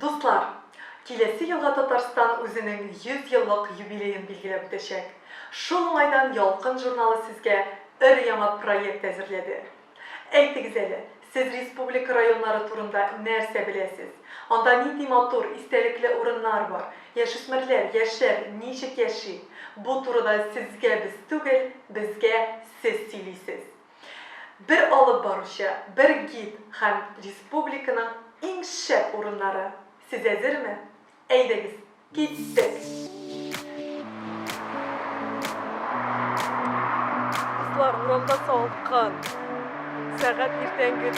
Dostlar, kelesi yılga Tatarstan özünün 100 yıllık юбилейін belgilep öteşek. Şol olaydan Yalqın jurnalı sizge bir yana proyekt äzirledi. Eytigiz eli, siz Respublika rayonları turunda nerse bilesiz. Onda niti motor, istelikli urunlar var. Yaşüsmürler, yaşar, nişik yaşı. Bu turda sizge biz tügel, bizge siz söyleysiz. Bir alıp barışı, bir git hem Respublikanın en şep urunları. Siz hazır mı? Eydegiz, gittik. Kızlar uramda soğukkan. Saat ertengi 4.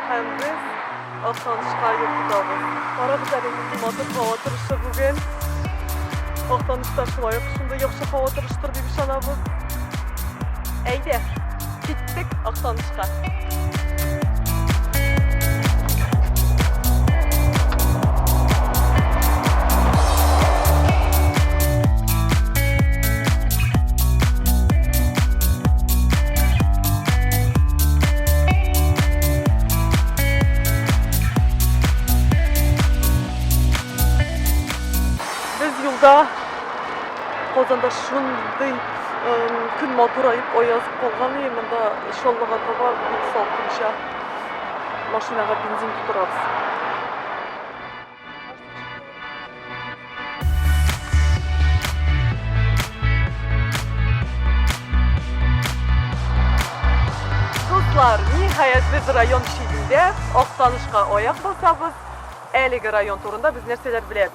Hem biz Aktanışqa yurtdamız. Ara biz elimiz motor hava turuşu bugün. Aktanışta şulay şunda yaxşı hava turuştur deb işanamiz. Eyde, gittik Aktanışqa. Qozonda şunday kun motorayıp oyazıp qolgan yeminde şollaga taba bir soqinşa maşinaga benzin tuturabız. Dostlar, nihayet biz rayon şehrinde Aktanışqa oyak basabız. Eligi rayon turunda biz nerseler bilemiz.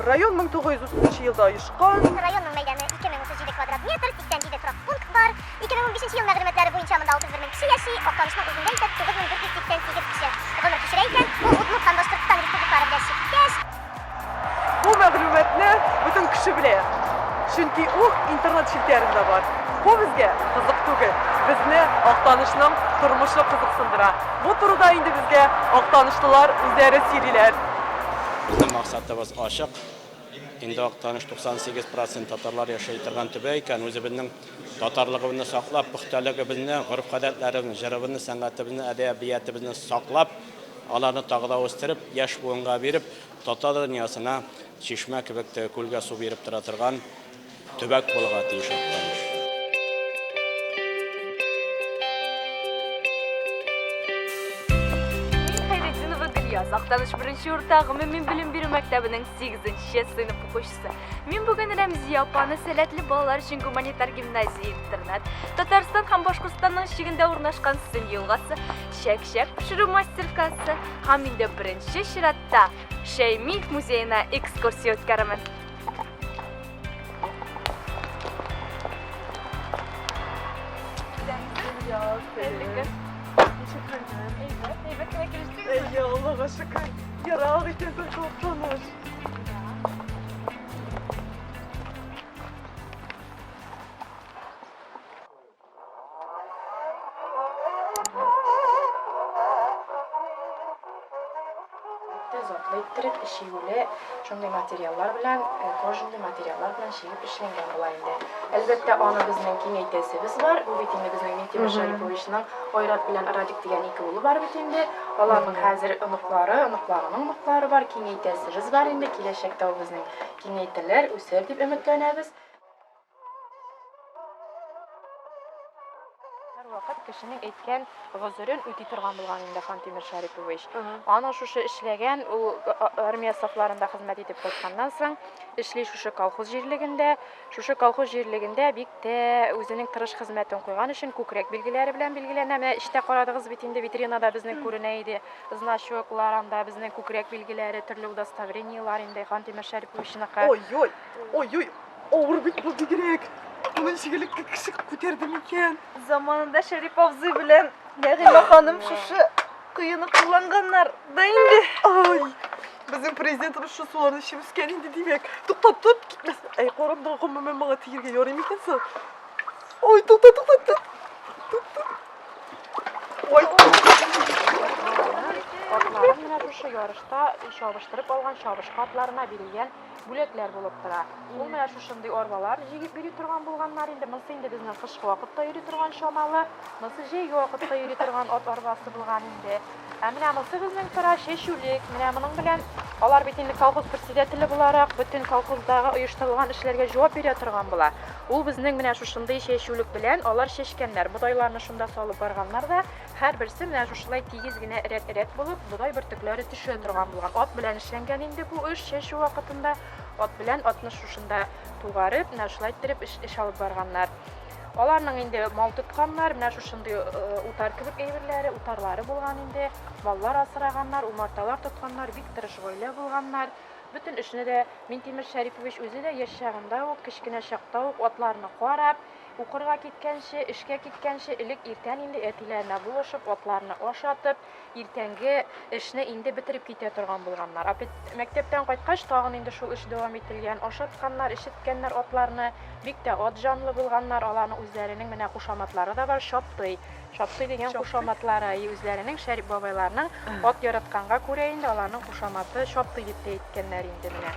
Rayon 1930 yılda uyuşkan. Rayonun meydanı 2307 kvadrat metr, 87 turak punkt var. 2015 yıl мәгълүматлары буенча монда 31 мең кеше яши, Актанышның үзендә исә 9488 кеше. Гомер кичерә икән, бу Удмуртстан Башкортстан республикалары белән чиктәш. Bu мәгълүматны bütün кеше белә. Чөнки ул интернет челтәрендә бар. Bu безгә кызык түгел. Безне Актанышның тормышы кызыксындыра. Bu турыда инде безгә Актанышлылар үзләре сөйлиләр. Bizning maqsadimiz ochiq. Endi Oqtanish 98% tatarlar yashaydigan tuba ekan, o'zi bizning tatarligimizni saqlab, puxtaligimizni, urf-odatlarimizni, jirimizni, san'atimizni, adabiyatimizni saqlab, ularni tag'da o'stirib, yosh bugunga berib, tatar dunyosina chishma kibakda ko'lga suv berib turadigan tubak bo'lgan deyishadi. Актаныш birinchi yurtdagi Mümin bilim берүү мәктәбенең 8-нче сыйныф укучысы. Мин бүген Рәмзия апаны сәләтле балалар өчен гуманитар гимназия-интернат, Татарстан һәм Башкортстанның чигендә урнашкан Сын елгасы, чәк-чәк пешерү мастерскасы һәм инде беренче чиратта Шәймиев музеена экскурсия үткәрәмен. Ey Allah'a şükür. Yarağı getirdim Aktanış. Zatlayıp işiyle şunday materiallar bilen, kojunday materiallar bilen şiyip işlengen bulayında. Elbette ana bizning kengaytesimiz var. Bu bitinde bizning Mehdi Şaripovichning Oyrat bilen Aradik degan iki ulu var bitinde. Ularning hazır ыныqlari var, kengaytesimiz var indi. Kelajakda bizning kengaytilar o'sar deb umidlanamiz. Вакыт кешенең әйткән гозерен үти торган булган инде Хантимир Шарипович. Аны шушы эшләгән, ул армия сафларында хезмәт итеп кайтканнан соң, эшли шушы колхоз җирлегендә бик тә үзенең тырыш хезмәтен куйган өчен күкрәк билгеләре белән билгеләнә. Менә иштә карадыгыз бит инде витринада безнең күренә иде. Значоклар анда безнең күкрәк билгеләре, төрле удостоверениялар инде Хантимир Шариповичныкы. Ой, авыр бит бу бигрәк. Bunun şiirlikli kişi көтердім екен. Zamanında Şerif abzı bilen Nәгыймә ханым шушы кыйыны кулланганнар да инде. Ay, bizim prezidentimiz şu sularını içimizken indi demek. Tutup gitmez. Ay koramda koymamam bana tiyirge yorayım ekensin. Ay tut. Ay. Atlарым менә шушы барышта чабыштырып алган чабыш катларына берилген бүләкләр булып тора. Ул менә шушындый арбалар җигеп йөри торган булганнар инде. Монысы инде безнең кышкы вакытта йөри торган чамалы, монысы җәйге вакытта йөри торган ат арбасы булган инде. Менә монысы безнең тора чәчүлек. Менә моның белән алар бит инде колхоз председателе буларак бөтен колхоздагы оештырылган эшләргә җавап бирә торган була. Ул безнең менә шушындый чәчүлек белән алар чәчкәннәр. Бодайларны шунда салып барганнар да, һәрберсе менә шушылай тигез генә рәт булып, бодай бөртекләре төшә торган булган. Ат белән эшләнгән инде бу эш чәчү вакытында. Ат белән атны шушында тугарып, менә шулай итеп эш алып барганнар. Аларның инде мал тотканнар, менә шушындый утар кебек әйберләре, утарлары булган инде. Маллар асраганнар, умарталар тотканнар, бик тырыш гаилә булганнар. Bütün эшне дә Минтимер Шәрипович үзе дә яшь чагында ук, кечкенә чакта ук атларны карап, укырга киткәнче, эшкә киткәнче элек иртән инде әтиләренә булышып, атларны ашатып, иртәнге эшне инде битереп китә торган булганнар. Мәктәптән кайткач тагын инде шул эш дәвам ителгән. Ашатканнар, ишеткәннәр атларны, бик тә ат җанлы булганнар. Аларның үзләренең менә кушаматлары да бар, шаптый. Шаптый дигән кушаматлары үзләренең Шәрип бабайларның ат яратканга күрә инде аларның кушаматы шаптый дип әйткәннәр инде менә.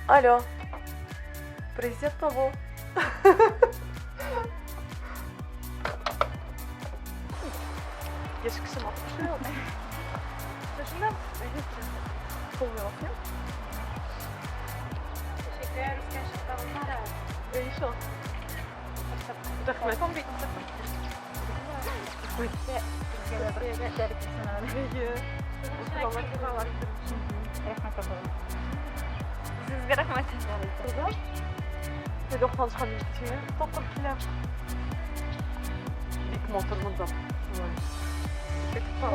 Алло. Президент бу. Яшь кеше макташы. Шунда куллыгы. Шекер, үскән шактагылары. Эйшо. Рәхмәт. Sizga rahmat. Neden konuşkan için? Doktor kiler. Bik motorumuzda.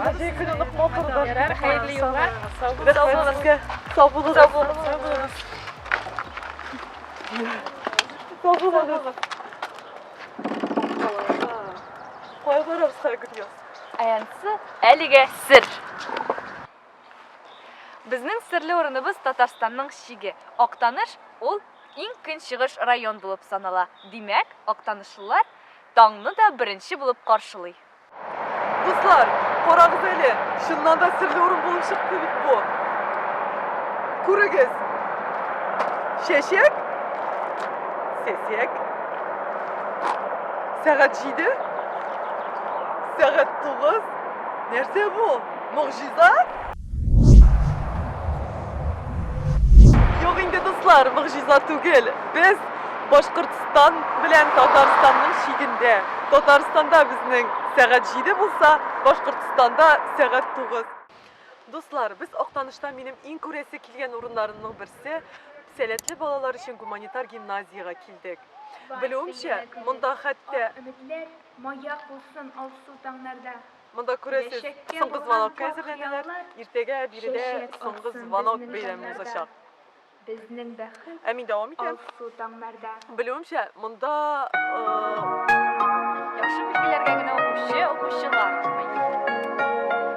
Hadi kırılık motorda. Hayırlı yıllar. Sağ olun. Sağ olun. Koya barabız sargıtıyoruz. Аянсы әлеге сир. Безнең серле урыныбыз Татарстанның шиге. Актаныш ул иң көнчыгыш район булып санала. Димәк, актанышлылар таңны да беренче булып каршылый. Dostlar, karagız eli. Şundan da sırlı orun bulup çıktı bit bu. Kuragız. Şeşek. Sesek. Saat 7. Saat 9. Nerede bu? Mucize? Yok indi dostlar, mucize tugel. Biz Башкортстан белән Татарстанның шигендә. Татарстанда безнең сәгать 7 булса, Башкортстанда сәгать 9. Дуслар, без Актанышта минем иң күрәсе килгән урыннарымның берсе сәләтле балалар өчен гуманитар гимназиягә килдек. Белүемчә, монда хәтта Өметләр маяк булсын алсу таңнарда. монда күрәсез соңгы звонок әзерләнәләр. Иртәгә биредә соңгы звонок бәйрәме узачак. Безнең бәхет Әмин дәвам итәм. алсу таңнарда. Белүемчә, монда Яхшы билгеләргә генә укучылар.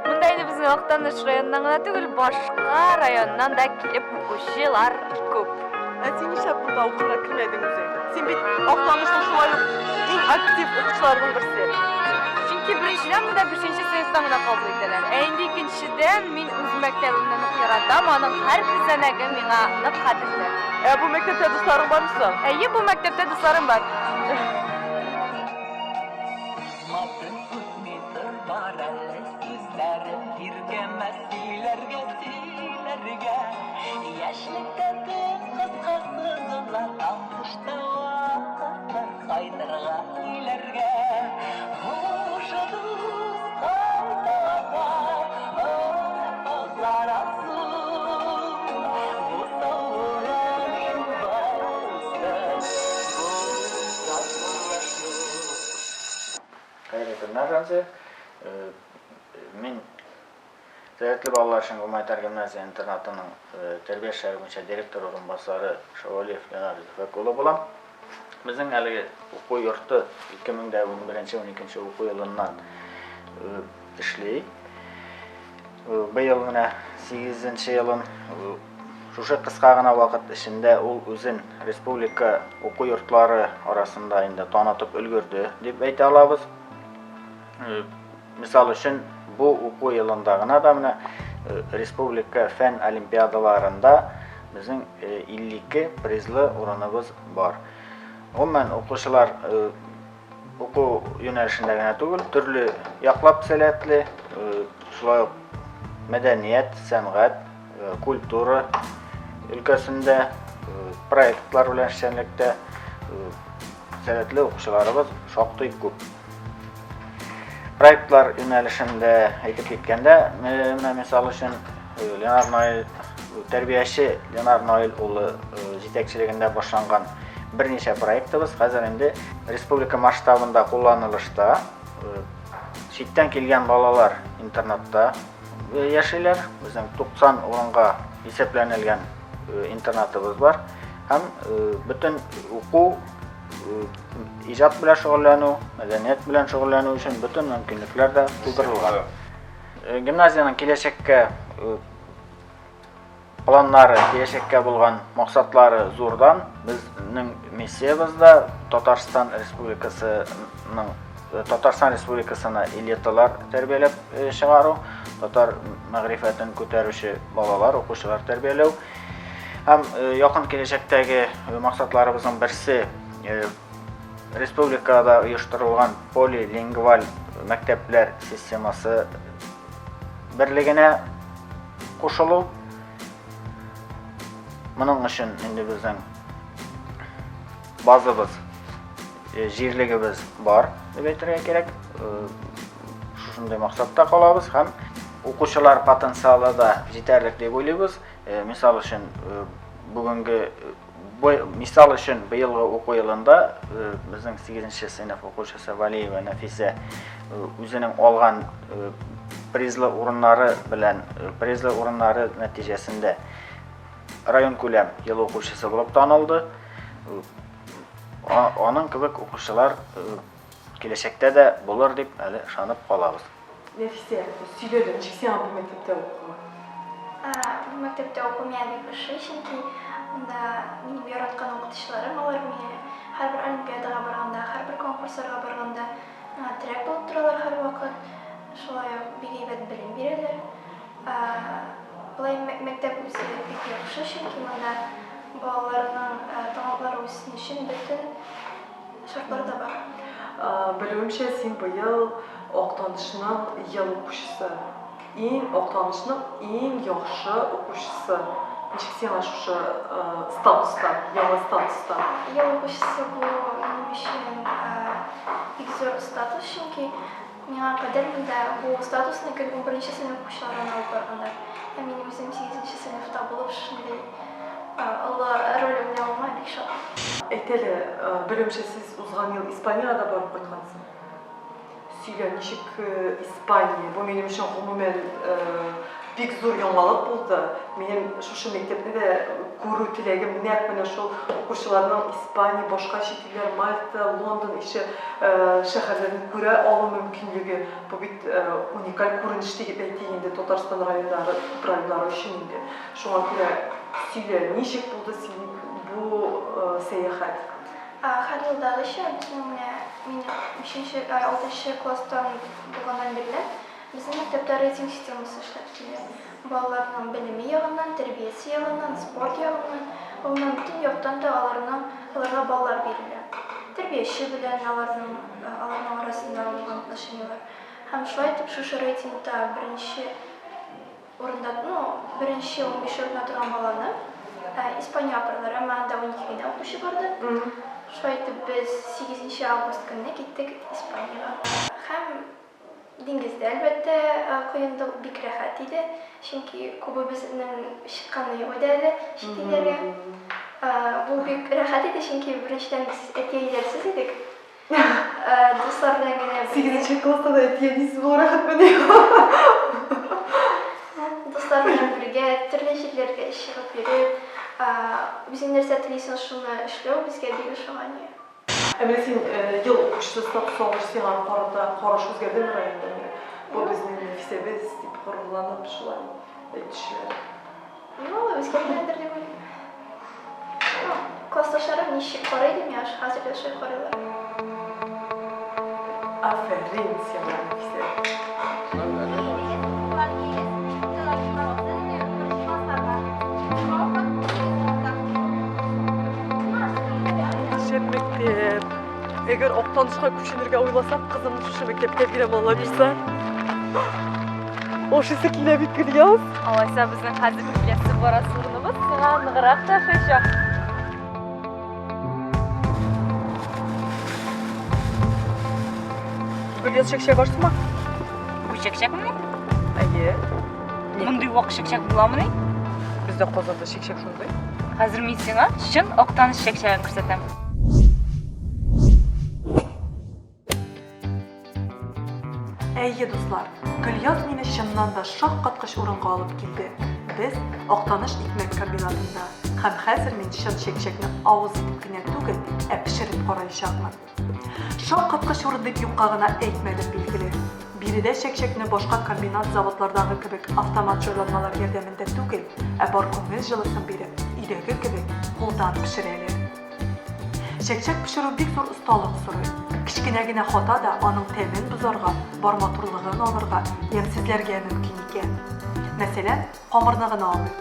Монда инде безнең Актаныш районыннан гына түгел, башка районнан да килеп укучылар күп. Син нишләп монда укырга килмәдең үзең? Син бит Актанышның шулай ук иң актив укучыларның берсе. Чөнки беренчедән монда 5нче сыйныфтан гына кабул итәләр. Инде икенчедән мин үз мәктәбемне нык яратам, аның һәр күзәнәге миңа нык кадерле. Бу мәктәптә дусларың бармы соң? Әйе, бу мәктәптә дусларым бар. Мен Сәләтле балалар өчен гуманитар гимназия интернатының тәрбия эшләре буенча директор урынбасары Шавалиев Леонард Фәкулы булам. Безнең әлеге уку йорты 2011-12 уку елыннан эшли. Быел менә 8нче елын шушы кыска гына вакыт эчендә ул үзен республика уку йортлары арасында инде танытып өлгерде дип әйтә алабыз. Misal üçün bu oku yılında gına da mına Respublika Fen Olimpiadalarında bizim 52 prizli oranımız var. Umumen okuşular oku yönelişinde gene tugul, türlü yaklap seletli, şulay medeniyet, sanat, kultura ülkesinde proyektler bilen işlenlikte seletli okuşularımız şoktuy köp. Proyektler yönelişinde aytip ketkende, misal üçün Leonard Noel terbiyeşi Leonard Noel ulu jetekçiliginde başlangan bir neçe proyektimiz hazır indi respublika masштабында kullanılışta. Şitten kelgen balalar internatda yaşaylar. Bizim 90 orunga eseplenilgen internatımız var. Hem bütün oku icad bilen şogullanu, medeniyet bilen şogullanu üçün bütün mümkünlükler de tuturulgan. Gimnaziyanın keleşekке planları, keleşekке bulgan maksatlары zordan bizning missiyamizda Tatarstan Respublikasına elitalar terbiyelep çıgaru, Tatar ma'rifatin ko'taruvchi balalar, o'quvchilar tarbiyalov. Hem yaqin kelajakdagi maqsadlarimizning birisi respublikada uyushtirilgan polilingval maktablar sistemasi birligine qo'shilib, buning uchun endi bizning bazamiz, jerligimiz bor deb aytishga kerak. Shunday maqsadda qolamiz ham o'quvchilar potensiali da yetarli deb o'ylaymiz. Misal uchun bu yilgi o'quv yilida bizning 8-sinf o'quvchisi Valiyeva Nafisa o'zining olgan prizli o'rinlari natijasida rayon ko'lam yil o'quvchisi bo'lib tanildi. Onun kibik o'quvchilar kelajakda da bo'lar deb hali ishonib qolamiz. Nefise, söyledi, sen bu mektepte oku. Bu mektepte okumaya bir kişi, çünkü onda benim yaratkan okutuşlarım olur mu? Her bir olimpiyadaga barganda, her bir konkurslarga barganda direkt olup duralar her vakit. Şolay begeybet bilim bererler. Bulay mektep bize pek yaxşı, çünkü onda balalarının талантлары өсүшү үшін bütün şartları da var. Bilimimçe sen bu yıl Oktanışının yıl okuşusu. Oktanışının en yaxşı okuşusu. Nechuk sen şu statusta, yıl statusta? Yıl okuşusu bu benim için pek zor status, çünkü meni kaderimde bu statusni kelgan birinchi sinf o'quvchilarini olib borganlar. Mening o'zim 8 sinfda bo'lib shunday Allah rolümni olmaydı şu. Eteli, bilimçe siz uzgan yıl İspanya'da barıp koygansın. Söyle, nechuk İspanya, bu benim için umumen pek zor yangalık buldu. Benim şu mektepte de koru tilegim net bana şu o'quvchilarning İspanya, boshqa chet ellar, Malta, London shaharlarini ko'ra olish mumkinligi bu bit unikal ko'rinishda deb aytganda Tatarston rayonlari problemlari uchun endi. Shunga ko'ra söyle, nechuk bo'ldi sening bu seyahat? Her yıldagı şey, men 6 klassdan bo'lgandan beri bizim mektepte reyting sistemasi ishlab keladi. Balalarning bilimi yagından, terbiyesi yagından, sport yagından, ondan bütün yoqdan da alarga ballar beriladi. Terbiyeçi bilen alarning arasında bo'lgan отношениялар. Hem şulay etip şu reytingda birinchi 15 o'rinda turgan balani İspanya aparalar, ama anda 12 o'quvchi bordi. Şulay etip biz 8 avgust günü gittik İspanya'ga. Hem dengizde elbette koyunda bek rahat edi, çünkü ko'pi bizning chiqqanni yo'q edi chet ellarga. Bu bek rahat edi, çünkü birinchidan biz etiylarsiz edik. Do'stlar bilan gina 8 klassda da etiyingiz bu rahat mı diyor? Do'stlar bilan birga turli chetlarga ish qilib yurib, bizim narsa tileysen shuni ishlov bizga bek ishongan. Ama sen yıl okuşusu statusu alırsan qarash o'zgardimi rayonda? Bu bizning nefisimiz deb g'ururlanib shular aytishlari. Yo'q, o'zgargandir deb o'ylayman. Klassdoshlarim nechta qaraydim, yaxshi hozir yoshlar qaraylar. Aferin sana Nefise. Şen mektep. Eğer oktanışka küçünürge oylasak kızımız şu mektepke girem olabilirse. Oşisi kile bitkili yaz. Алайса біздің қазір билетсі бара сұрынымыз сыңа нығырақ та фешақ. Gülüyaz şekşe varsın mı? Bu шекшек міне? Әйе. Бұндай уақ шекшек бола міне? Bizde Kozanda şekşek şunday. Қазір мен сеңа шын оқтаныш шекшегін көрсетем. Әйе дуслар, Гүльяз мені шыннан да шаққатқыш орынға алып келді. Біз Оқтаныш икмек комбинатында һәм хәзер мен шын шекшекні ауыз итеп кенә түгел, пішіріп қарайшақмын. Шаққатқыш орын деп юққа гына әйтмәдем билгеле. Биредә шекшекне башка комбинат заводлардагы кебек автомат җайланмалар ярдәмендә түгел, бар күңел җылысын биреп, өйдәге кебек кулдан пешерәләр. Шекшек пешерү бик зур осталык сорый. Кичкенә генә хата да аның тәмен бозарга, бар матурлыгын алырга, ямсезләргә мөмкин икән. Мәсәлән, камырны гына алыйк.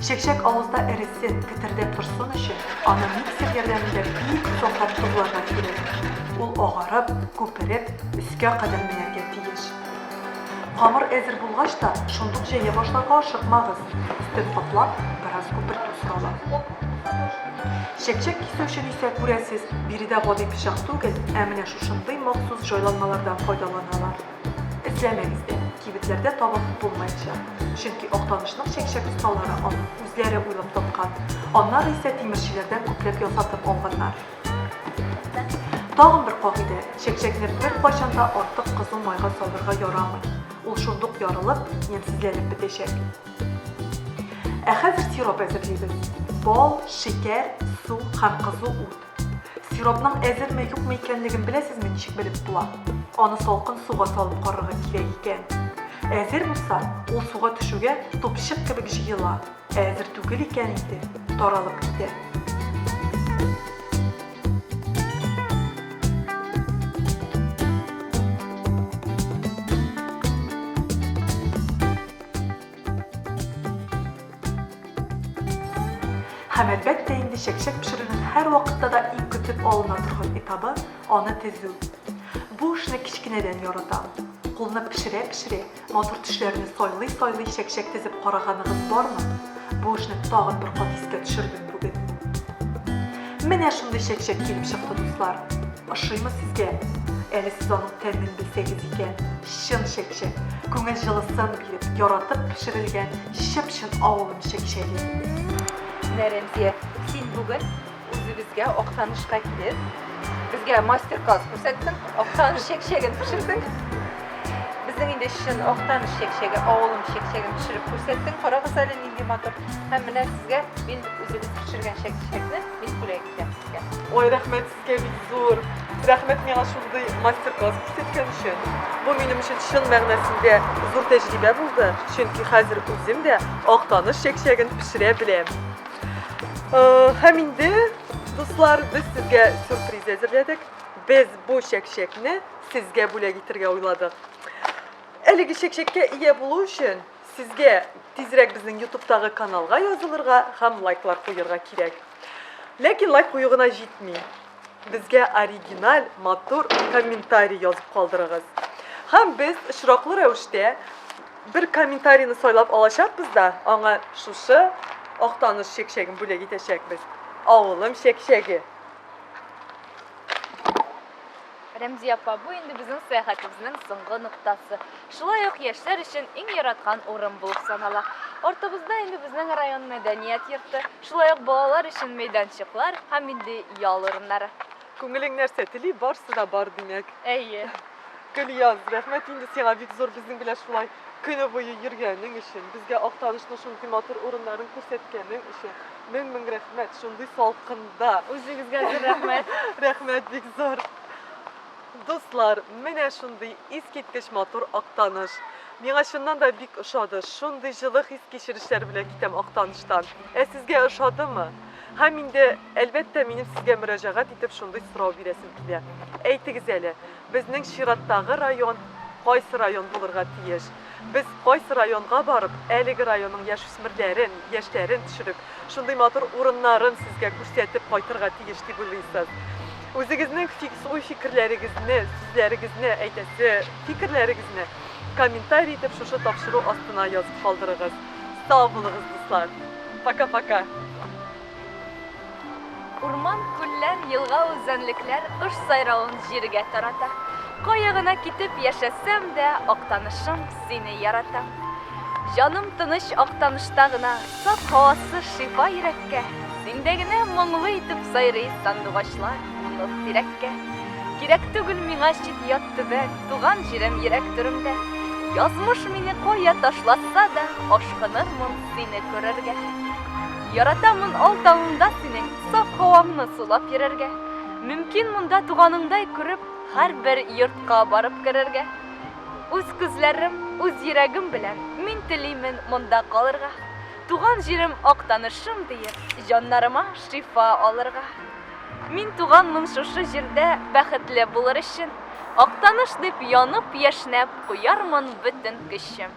Шекшек авызда эресен, кетердәп торсын өчен, аны миксер ярдәмендә бик саклап тугыларга кирәк. Ул агарып, күпереп, өскә кадәр менәргә тиеш. Камыр әзер булгач та, шундук җәя башларга ашыкмагыз. Өстен каплап, бераз күпертү сорала. Шекшек кисү өчен исә күрәсез, биредә гади пычак түгел, ә менә шушындый махсус җайланмалардан файдаланалар. Эзләмәгез дә, кибетләрдә табып булмаячак. Чөнки Октанышның шекшек осталары аны үзләре уйлап тапкан. Аннары исә тимерчеләрдән күпләп ясатып алганнар. Тагын бер кагыйдә, шекшекне бер кайчан да артык кызу майга салырга ярамый. Ул шундук ярылып, ямсезләнеп бетәчәк. Ә хәзер сироп әзерлибез. Бал, шекер, су һәм кызу ут. Сиропның әзерме юкмы икәнлеген беләсезме ничек белеп була? Аны салкын суга салып карарга кирәк икән. Әзер булса, ул суга төшүгә тупчык кебек җыела. Әзер түгел икән инде, таралып китә. Һәм әлбәттә инде шекшек пешерүнең һәр вакытта да иң көтеп алына торган этабы аны төзү. Бу эшне кичкенәдән яратам. Кулны пешерә-пешерә, матур төшләрне сайлый-сайлый шекшек тезеп караганыгыз бармы? Бу эшне тагын бер кат искә төшердем бүген. Менә шундый шекшек килеп чыкты дуслар. Ошыймы сезгә? Әле сез аның тәмен белсәгез икән, чын шекшек, күңел җылысын биреп, яратып пешерелгән чып-чын авылым шекшеге. Нәрәмзия, син бүген үзебезгә Октанышка килеп, безгә мастер-класс күрсәттең, Октаныш шекшеген пешердең. Безнең инде шын Октаныш шекшеге, авылым шекшеген пешереп күрсәттең. Карагыз әле нинди матур. Һәм менә сезгә мин үзебез пешергән шекшекне мин бүләк итәм сезгә. Ой, рәхмәт сезгә бик зур. Рәхмәт миңа шундый мастер-класс күрсәткән өчен. Бу минем өчен чын мәгънәсендә зур тәҗрибә булды. Чөнки хәзер үзем дә Октаныш шекшеген пешерә беләм. Һәм инде, дуслар, без сезгә сюрприз әзерләдек. Без бу шекшекне сезгә бүләк итәргә уйладык. Әлеге шекшеккә ия булу өчен сезгә тизрәк безнең YouTube'тагы каналга язылырга һәм лайклар куярга кирәк. Ләкин лайк кую гына җитми. Безгә оригиналь, матур комментарий язып калдырыгыз. Һәм без очраклы рәвештә бер комментарийны сайлап алачакбыз да, аңа шушы Октаныш шекшеген бүләк итәчәкбез. Авылым шекшеге. Рәмзия апа, бу инде безнең сәяхәтебезнең соңгы ноктасы. Шулай ук яшьләр өчен иң яраткан урын булып санала. Артыбызда инде безнең район мәдәният йорты, шулай ук балалар өчен мәйданчыклар һәм инде ял урыннары. Күңелең нәрсә тели, барсы да бар димәк. Әйе. Гөльяз, рәхмәт инде сиңа бик зур безнең белән шулай көне буе йөргәнең өчен, безгә Октанышның шундый матур урыннарын күрсәткәнең өчен. Мең рәхмәт, шундый салкында. Үзегезгә зур рәхмәт. Рәхмәт бик зур. Дуслар, менә шундый искиткеч матур Октаныш. Миңа шуннан да бик ошады. Шундый җылы хис кичерешләр белән китәм Октаныштан. Ә сезгә ошадымы? Һәм инде әлбәттә минем сезгә мөрәҗәгать итеп шундый сорау бирәсем килә. Әйтегез әле, безнең чираттагы район кайсы район булырга тиеш? Без кайсы районга барып, әлеге районның яшүсмерләрен, яшьләрен төшереп, шундый матур урыннарын сезгә күрсәтеп кайтырга тиеш дип уйлыйсыз? Үзегезнең фикерләрегезне, сүзләрегезне, әйтәсе фикерләрегезне комментарий итеп шушы тапшыру астына язып калдырыгыз. Сау булыгыз, дуслар. Пока-пока. Урман, күлләр, елга, үзәнлекләр ыш сайравын җиргә тарата. Кая гына китеп яшәсәм дә, Актанышым сине яратам. Җаным тыныч Актанышта гына, саф һавасы шифа йөрәккә. Синдә генә моңлы итеп сайрый сандугачлар, нык тирәккә. Кирәк түгел миңа чит ят төбәк, туган җирем йөрәк төрөмдә. Язмыш мине кая ташласа да, ашкынырмын сине күрергә. Яратамын алтавында синең, саф һаваңны сулап йөрергә. Мөмкин монда туганыңдай күреп, һәрбер йортка барып керергә. Үз күзләрем, үз йөрәгем белән мин телимен монда калырга. Туган җирем Актанышым диеп, җаннарыма шифа алырга. Мин туганмын шушы җирдә бәхетле булыр өчен, Актаныш дип янып яшнәп куярмын бөтен көчем.